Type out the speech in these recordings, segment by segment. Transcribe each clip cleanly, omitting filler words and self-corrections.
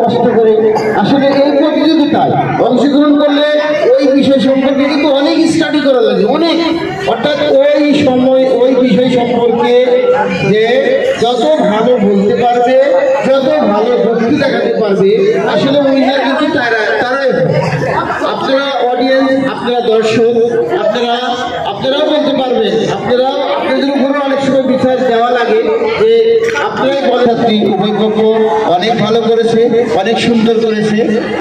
কষ্ট করে আসলে এই প্রতিযোগিতায় অংশগ্রহণ করলে ওই বিষয় সম্পর্কে কিন্তু অনেক স্টাডি করা লাগে, অনেক, অর্থাৎ ওই সময় ওই বিষয় সম্পর্কে যে যত ভালো বলতে পারবে, যত ভালো ভক্তি দেখাতে পারবে, আসলে উইনার কিন্তু তারাই। আপনারা অডিয়েন্স, আপনারা দর্শক, আপনারাও বলতে পারবেন, আপনাদের উপরে অনেক সময় বিচার দেওয়া লাগে যে আপনারাই বলে ছাত্রী অভিভাবক অনেক ভালো করেছে, অনেক সুন্দর করেছে,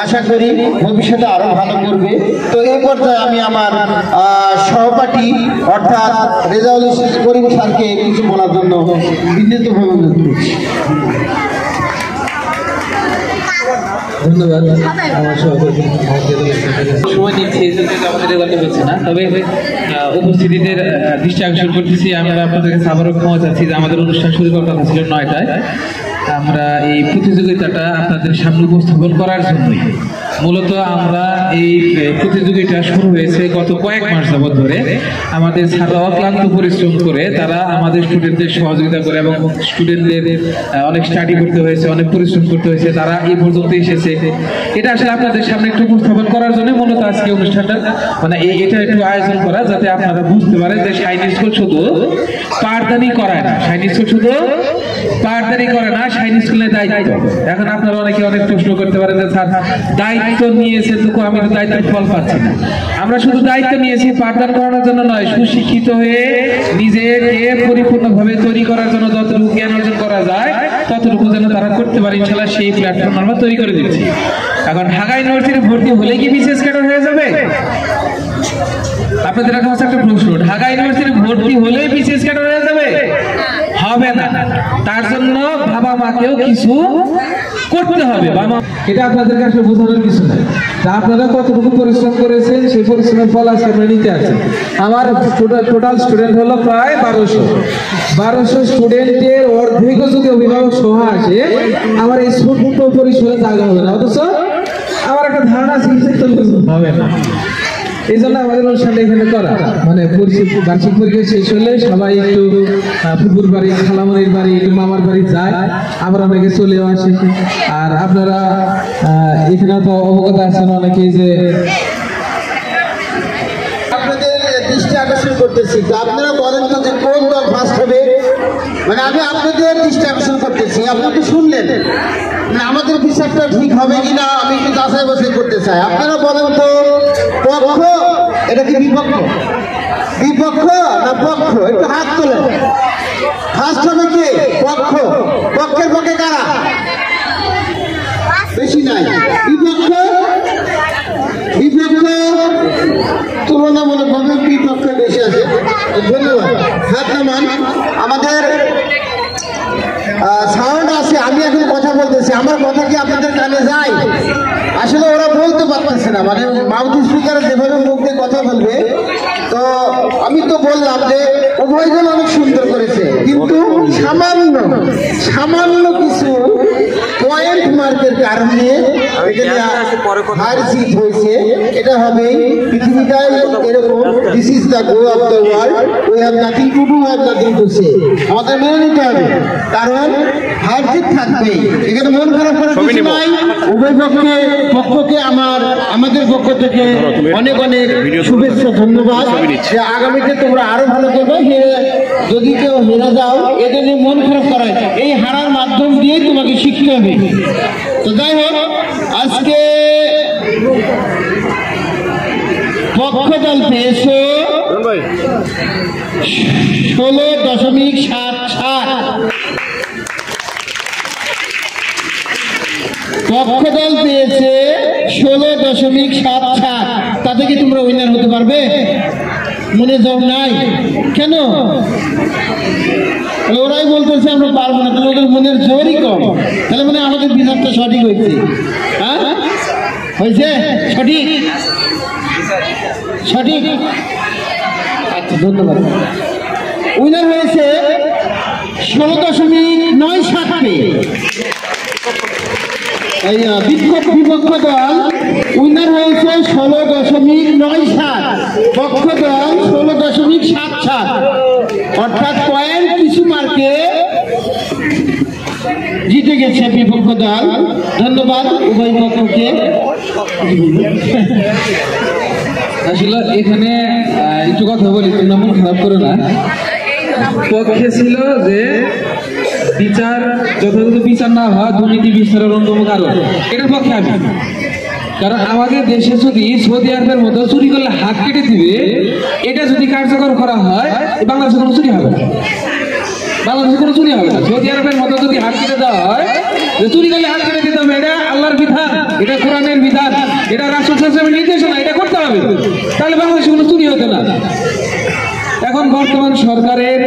আশা করি ভবিষ্যতে আরো ভালো করবে। তো এই পর্যায়ে আমি আমার সহপাঠী অর্থাৎ রেজাউল করিম স্যারকে কিছু বলার জন্য বিনীতভাবে অনুরোধ করছি। ধন্যবাদ। আমার সহকর্মী সময় নিচ্ছে আমাদের রেজাল্ট হচ্ছে না, তবে উপস্থিতিদের দৃষ্টি আকর্ষণ করতেছি। আমরা আপনাদের কাছে আবারও ক্ষমা চাচ্ছি যে আমাদের অনুষ্ঠান শুরু করার কথা ছিল 9টায়। আমরা এই প্রতিযোগিতাটা আপনাদের সামনে উপস্থাপন করার জন্যই মূলত আমরা এই প্রতিযোগিতা শুরু হয়েছে গত কয়েক মাস যাবত ধরে। আমাদের ছাত্ররা অক্লান্ত পরিশ্রম করে তারা আমাদের স্টুডেন্টদের সহযোগিতা করে এবং স্টুডেন্টদের অনেক স্টাডি করতে হয়েছে, অনেক পরিশ্রম করতে হয়েছে, তারা এই পর্যন্ত এসেছে। এটা আসলে আপনাদের সামনে একটু উপস্থাপন করার জন্য মূলত আজকে অনুষ্ঠানটা মানে এটা একটু আয়োজন করা, যাতে আপনারা বুঝতে পারেন যে শাইন স্কুল শুধু পাঠদানি করায় না, শাইন স্কুল শুধু পাঠদানি করে না, শাইন স্কুলের দায়িত্ব। এখন আপনারা অনেকে অনেক প্রশ্ন করতে পারেন যে স্যার দায়িত্ব নিয়েছে তো আমি তো দায়িত্বের ফল পাচ্ছি না। আমরা শুধু দায়িত্ব নিয়েছি পাঠদান করানোর জন্য নয়, সুশিক্ষিত হয়ে নিজেকে পরিপূর্ণভাবে তৈরি করার জন্য যতটুকু জ্ঞান অর্জন করা যায় ততটুকু যেন তারা করতে পারে, ইনশাআল্লাহ সেই প্ল্যাটফর্ম আমরা তৈরি করে দিচ্ছি। এখন ঢাকা ইউনিভার্সিটি ভর্তি হলে কি বিশেষ ক্যাডার হয়ে যাবে? আপনাদের কাছে একটা প্রশ্ন, ঢাকা ইউনিভার্সিটি ভর্তি হলে বিশেষ ক্যাডার হয়ে যাবে? হবে না। তার জন্য বাবা মাকেও কিছু করতে হবে। এটা আপনাদের কাছে বোঝানোর কিছু নাই। আপনারা কতটুকু পরিশ্রম করেছেন সেই পরিশ্রমের ফল আজকে আমরা নিতে আছি। আমার টোটাল স্টুডেন্ট হলো প্রায় 1200 স্টুডেন্টের অর্ধেকও যদি অভিভাবক সহ আসে আমার এই ছোট পরিসরে জায়গা হবে না, অথচ আমার একটা ধারণা হবে না। এই জন্য আমাদের অনুষ্ঠানটা এখানে করা, মানে বার্ষিক পরীক্ষা শেষ হলে সবাই একটু ফুপুর বাড়ি, খালামনির বাড়ি, একটু মামার বাড়ি যায়, আবার অনেকে চলেও আসে। আর আপনারা এখানে তো অবগত আছেন অনেকেই যে আপনাদের দৃষ্টি আকর্ষণ করতেছি, তো আপনারা বলেন তো যে কোন দল ফার্স্ট হবে। মানে আমি আপনাদের দৃষ্টি আকর্ষণ করতেছি, আপনি তো শুনলেন, মানে আমাদের বিচারটা ঠিক হবে কিনা আমি একটু যাচাই বাছাই করতে চাই। আপনারা বলেন তো পক্ষ এটা কি বিপক্ষ, বিপক্ষ না পক্ষ? একটু হাত তোলেন। ফার্স্ট হবে কে? পক্ষ। পক্ষের পক্ষে কারা? বেশি নাই। বিপক্ষ, বিপক্ষ তুলনামূলকভাবে বিপক্ষে বেশি আছে। ধন্যবাদ। হাত নামান। আমাদের সাউন্ড আছে, আমি এখন কথা বলতেছি, আমার কথা কি আপনাদের কানে যায়? আসলে ওরা বলতে পারতেছে না, মানে মাউথ স্পিকার যেভাবে মুখ দিয়ে কথা বলবে। তো আমি তো বললাম যে উভয়জন অনেক সুন্দর করেছে, কিন্তু সামান্য কিছু পয়েন্ট মার্কের কারণে হার জিত হয়েছে। এটা হবে পৃথিবীটাই এরকম, this is the go of the world, we have nothing to do, have nothing to say. আমাদের মেনে নিতে হবে, কারণ হার জিত থাকবে, এখানে মন খারাপ করার কিছু নাই। উভয় পক্ষকে আমাদের পক্ষ থেকে অনেক অনেক শুভেচ্ছা, ধন্যবাদ। আগামীতে তোমরা আরো ভালো করবে। যদি কেউ হেরে যাও, এদের মন খারাপ করায়, এই হারার মাধ্যম দিয়ে তোমাকে শিখতে হবে। তো যাই হোক, আজকে পক্ষ দল পেয়েছে 16.77। পক্ষ দল পেয়েছে 16.77। তাতে কি তোমরা উইনার হতে পারবে? মনে জোর নাই কেন? ওরাই বলতেছে আমরা পারবো না, তাহলে ওদের মনের জোরই কম। তাহলে মানে আমাদের বিচারটা সঠিক হয়েছে। হ্যাঁ হয়েছে, সঠিক সঠিক। আচ্ছা, ধন্যবাদ। উইনার হয়েছে 16.97। বিপক্ষ দল উইনার হয়েছে 16.97, পক্ষ দল 16.77, অর্থাৎ পয়েন্ট কিছু মার্কে জিতে গেছে বিপক্ষ দল। ধন্যবাদ উভয় পক্ষকে। আসলে এখানে একটু কথা বলি, তোমরা মন খারাপ করো না। পক্ষে ছিল যে বিচার যথাযথ বিচার না হয় দুর্নীতি বিস্তারের অন্যতম কারণ, এটার পক্ষে আমি। কারণ আমাদের দেশে যদি সৌদি আরবের মতো চুরি করলে হাত কেটে দিবে, এটা যদি কার্যকর করা হয় বাংলাদেশে কোনো চুরি হবে না, বাংলাদেশে কোনো চুরি হবে না। সৌদি আরবের মতো যদি হাত কেটে দেওয়া হয়, যে চুরি করলে হাত কেটে দিতে হবে, এটা আল্লাহর বিধান, এটা কোরআনের বিধান, এটা রাসূল সাল্লাল্লাহু আলাইহি ওয়াসাল্লামের নির্দেশনা, এটা করতে হবে, তাহলে বাংলাদেশে কোনো চুরি হতো না। এখন বর্তমান সরকারের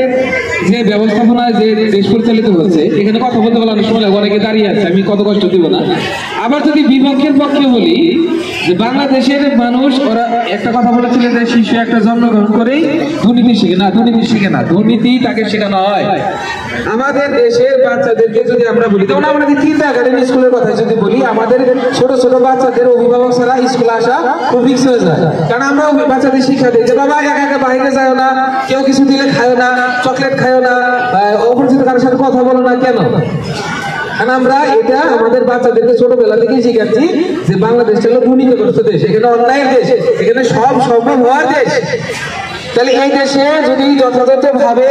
যে ব্যবস্থাপনায় যে দেশ পরিচালিত হচ্ছে, এখানে কথা বলতে বলে অনেক সময় অনেকে দাঁড়িয়ে আছে, আমি কত কষ্ট দিব না। আবার যদি বিপক্ষের পক্ষে বলি যে বাংলাদেশের মানুষ, ওরা একটা কথা বলেছিলেন যে শিশু একটা জন্মগ্রহণ করেই দুর্নীতি শিখে না, দুর্নীতি শিখে না, দুর্নীতি তাকে শেখানো হয়। আমাদের দেশের বাচ্চাদেরকে যদি আমরা বলি, যেমন আমাদের কিন্ডারগার্টেন স্কুলের কথা যদি বলি, আমাদের ছোট ছোট বাচ্চাদের অভিভাবক ছাড়া স্কুলে আসা খুব রিস্ক হয়ে যায়। কারণ আমরা বাচ্চাদের শিক্ষা দিই যে বাবা একা একা বাইরে যাও না, কেউ কিছু দিলে খায়ও না, চকলেট খায়ও না, অপরিচিত কারোর সাথে কথা বলো না। কেন? কারণ আমরা এটা আমাদের বাচ্চাদেরকে ছোটবেলা থেকে শিখাচ্ছি যে বাংলাদেশটা হলো দুর্নীতিগ্রস্ত দেশ, এখানে অন্যায়ের দেশ, এখানে সব সম্ভব হওয়ার দেশ। তাহলে এই দেশে যদি যথাযথভাবে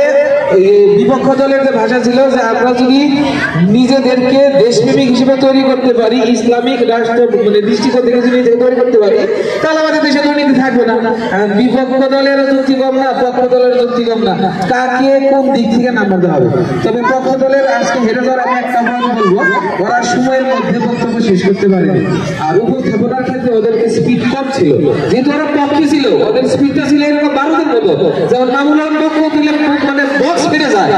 বিপক্ষ দলের যে ভাষা ছিল যে আমরা যদি নিজেদেরকে দেশপ্রেমিক হিসেবে তৈরি করতে পারি, ইসলামিক রাষ্ট্র মানে দৃষ্টিকোণ থেকে যদি তৈরি করতে পারি, তাহলে আমাদের দেশে দুর্নীতি থাকবে না। বিপক্ষ দলের যুক্তি কম না, পক্ষ দলের যুক্তি কম না, কাকে কোন দিক থেকে নামাতে হবে। তবে পক্ষ দলের আজকে হেরে যাওয়ার আমি একটা কথা বলবো, ওরা সময়ের মধ্যে বক্তব্য শেষ করতে পারেনি। আর উপস্থাপনার ক্ষেত্রে ওদেরকে স্পিড কম ছিল, যেহেতু ওরা পক্ষে ছিল, ওদের স্পিডটা ছিল এরকম 12 মতো। যেমন মামুলার পক্ষ দিলে মানে বক্স ফিরে যায়,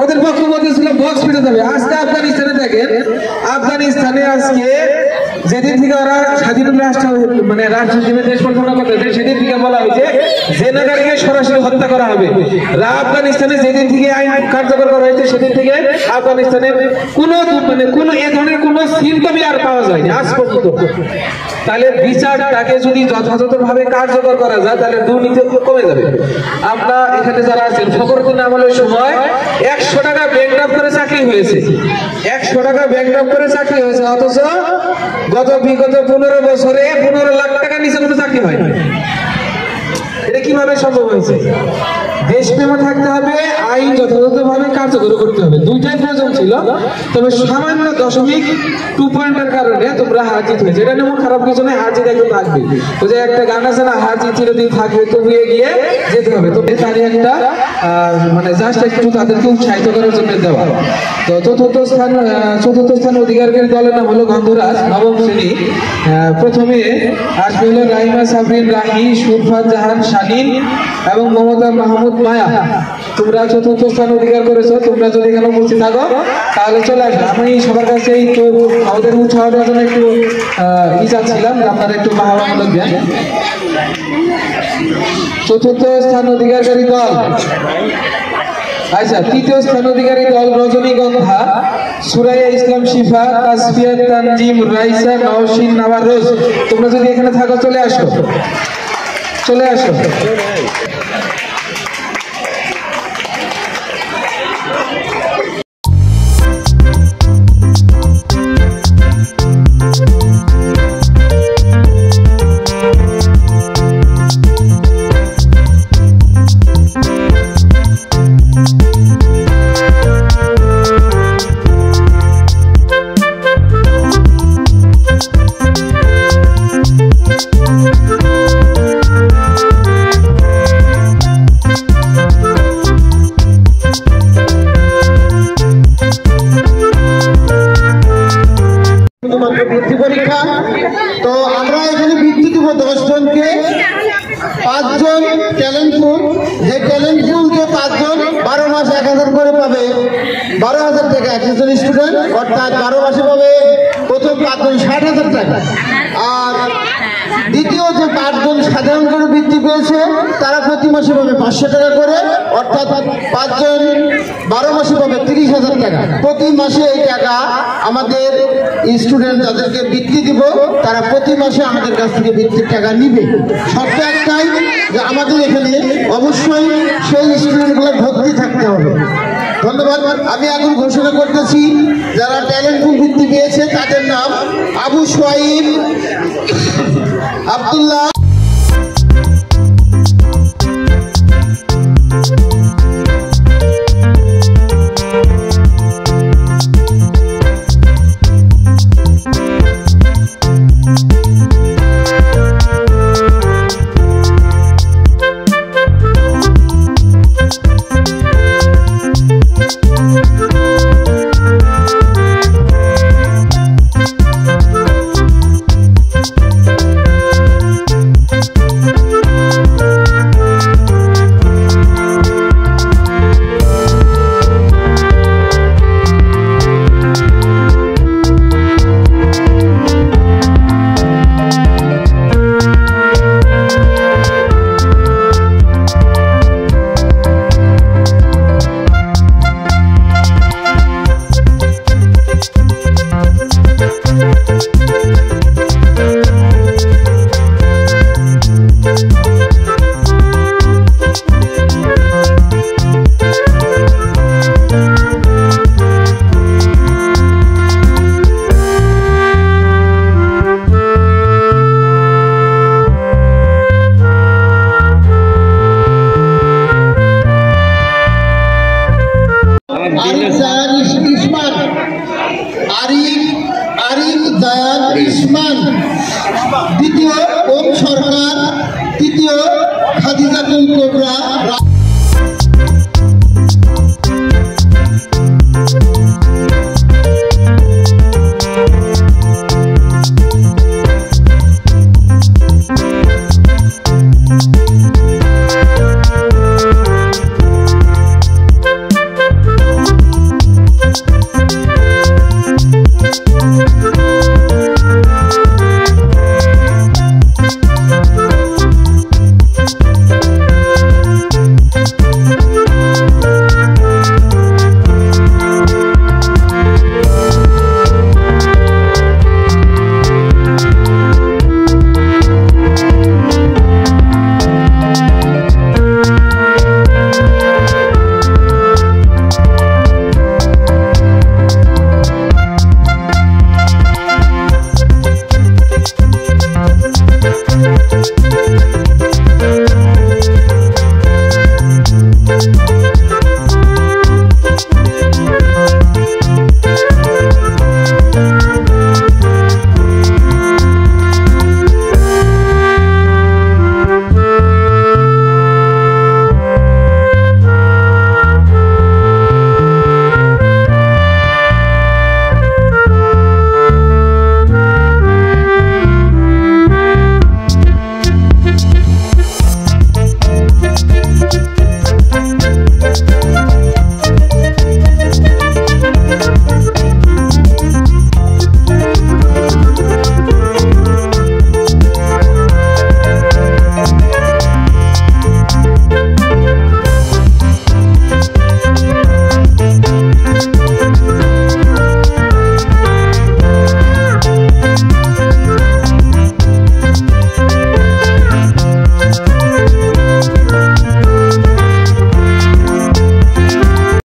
ওদের পক্ষ মধ্যে ছিল বক্স ফিরে যাবে। আজকে আফগানিস্তানে দেখেন, আফগানিস্তানে আজকে যেদিন থেকে ওরা স্বাধীন রাষ্ট্র মানে রাষ্ট্র হিসেবে দেশ পরিচালনা করতেছে, সেদিন থেকে বলা হয়েছে জেনাকারীকে সরাসরি হত্যা করা হবে। আফগানিস্তানে যেদিন থেকে আইন কার্যকর করা হয়েছে, সেদিন থেকে আফগানিস্তানে কোনো মানে কোনো এ ধরনের কোনো সিমটমই আর পাওয়া যায়নি আজ পর্যন্ত। তাহলে বিচারটাকে যদি যথাযথভাবে কার্যকর করা যায়, তাহলে দুর্নীতি কমে যাবে। আমরা এখানে যারা আছেন, ফখরুদ্দিন আমলের সময় 100 টাকা ব্যাংকড্রাফট করে চাকরি হয়েছে, 100 টাকা ব্যাংকড্রাফট করে চাকরি হয়েছে, অথচ বিগত 15 বছরে 15 লাখ টাকা নিচে কোনো চাকরি হয়নি। এটা কিভাবে সম্ভব হয়েছে? দেশপ্রেম থাকতে হবে, আইন যথাযথভাবে কার্যকর করতে হবে, দুইটাই প্রয়োজন ছিল। তবে সামান্য 0.2 পয়েন্টের কারণে তোমরা হার জিত হয়েছে, এটা মন খারাপ কিছু নেই, হার জিত একদম থাকবে। ওই যে একটা গান আছে না, হার জিত চিরদিন থাকবে, তবু এগিয়ে যেতে হবে। তো তারই একটা মানে জাস্ট একটু তাদেরকে উৎসাহিত করার জন্য দেওয়া। তো চতুর্থ স্থান অধিকারীর দলের নাম হলো গন্ধরাজ, 9ম শ্রেণী। প্রথমে আসবে হলো রাহিমা সাবরিন রাহি, সুরফাত জাহান শালীন এবং মমতা মাহমুদ মায়া। তোমরা চতুর্থ স্থান অধিকার করেছো। তোমরা যদি এখানে উপস্থিত থাকো তাহলে চলে আসবে। আমি সবার কাছে একটু আমাদের উৎসাহ দেওয়ার জন্য একটু চাচ্ছিলাম, আপনারা একটু বাহাবামূলক দেন। চতুর্থ স্থান অধিকারী দল, আচ্ছা, তৃতীয় স্থান অধিকারী দল রজনীগন্ধা, সুরাইয়া ইসলাম শিফা, তাসফিয়া তানজিম, রাইসা, নওশিন, নাওয়ারোজ। তোমরা যদি এখানে থাকো চলে আসো, চলে আসো। বৃত্তি পরীক্ষা। তো আমরা এখানে বৃত্তি দিব 10 জনকে, 5 জন ট্যালেন্টফুল, যে ট্যালেন্টফুল যে 5 জন 12 মাস 1000 করে পাবে, 12,000 টাকা একজন স্টুডেন্ট, অর্থাৎ 12 মাসে পাবে প্রথম 5 জন 60,000 টাকা। আর দ্বিতীয় যে 5 জন সাধারণ করে বৃত্তি পেয়েছে, তারা প্রতি মাসে পাবে 500 টাকা করে, অর্থাৎ 5 জন 12 মাসে পাবে 30,000 টাকা। প্রতি মাসে এই টাকা আমাদের স্টুডেন্ট যাদেরকে বৃত্তি দিব, তারা প্রতি মাসে আমাদের কাছ থেকে বৃত্তির টাকা নিবে। শর্ত একটাই যে আমাদের এখানে অবশ্যই সেই স্টুডেন্টগুলো ভর্তি থাকতে হবে। ধন্যবাদ। আমি এখন ঘোষণা করতেছি যারা ট্যালেন্টফুল বৃত্তি পেয়েছে তাদের নাম আবু সোয়াইব, আব্দুল্লাহ, আরিফ জায়ান ইসমান, দ্বিতীয় ওম সরকার, তৃতীয় খাদিজাতুল কোবরা।